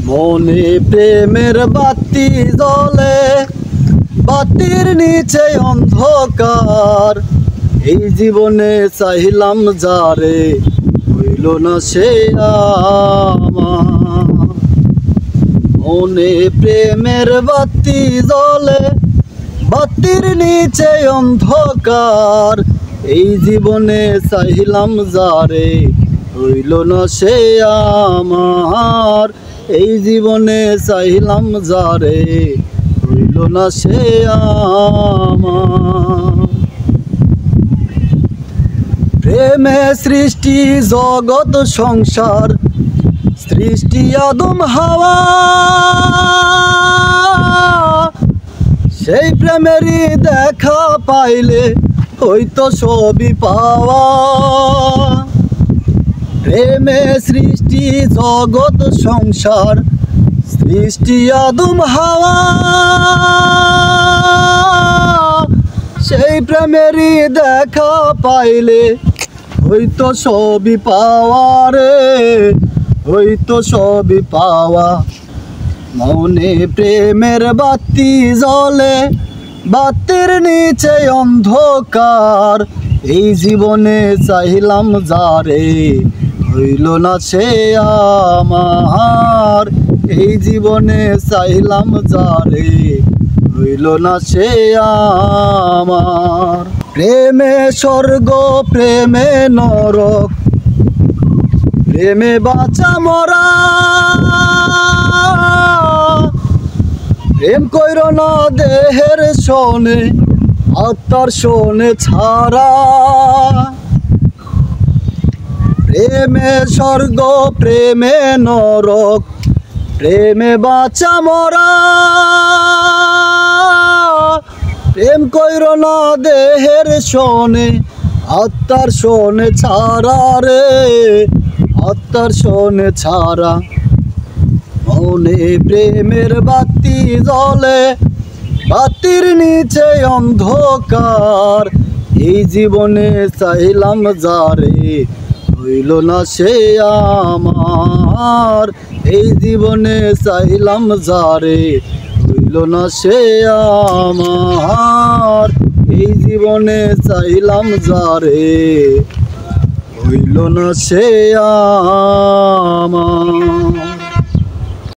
মনে প্রেমের বাতি জ্বলে, বাতির নিচে অন্ধকার। এই জীবনে চাইলাম যারে, হইল না সে আমার। মনে প্রেমের বাতি জ্বলে, বাতির নিচে অন্ধকার। এই জীবনে চাইলাম যারে, হইল না সে আমার। এই জীবনে চাইলাম যারে, হইল না সে আমার। প্রেমে সৃষ্টি জগৎ সংসার, সৃষ্টি আদম হাওয়া। সেই প্রেমেরই দেখা পাইলে হইতো সবই পাওয়া। প্রেমে সৃষ্টি জগৎ সংসার, সৃষ্টি আদম হাওয়া। সেই প্রেমেরই দেখা পাইলে হইতো সবই পাওয়া রে, হইতো সবই পাওয়া। মনে প্রেমের বাতি জ্বলে, বাতির নিচে অন্ধকার। এই জীবনে চাইলাম যারে, হইল না সে আমার। এই জীবনে চাইলাম যারে, হইল না সে আমার। প্রেমে স্বর্গ, প্রেমে নরক, প্রেমে বাঁচা মরা। প্রেম কইর না দেহের শোনে, আত্মার শোনে ছাড়া। প্রেমে স্বর্গ, প্রেমে নরক, প্রেমে বাঁচা মরা। প্রেম কইর না দেহের শোনে, আত্মার শোনে ছাড়া রে, আত্মার শোনে ছাড়া। মনে প্রেমের বাতি জ্বলে, বাতির নিচে অন্ধকার। এই জীবনে চাইলাম যারে, হইল না সে আমার। এই জীবনে চাইলাম যারে, হইল না সে আমার। এই জীবনে চাইলাম যারে, হইল না সে আমার।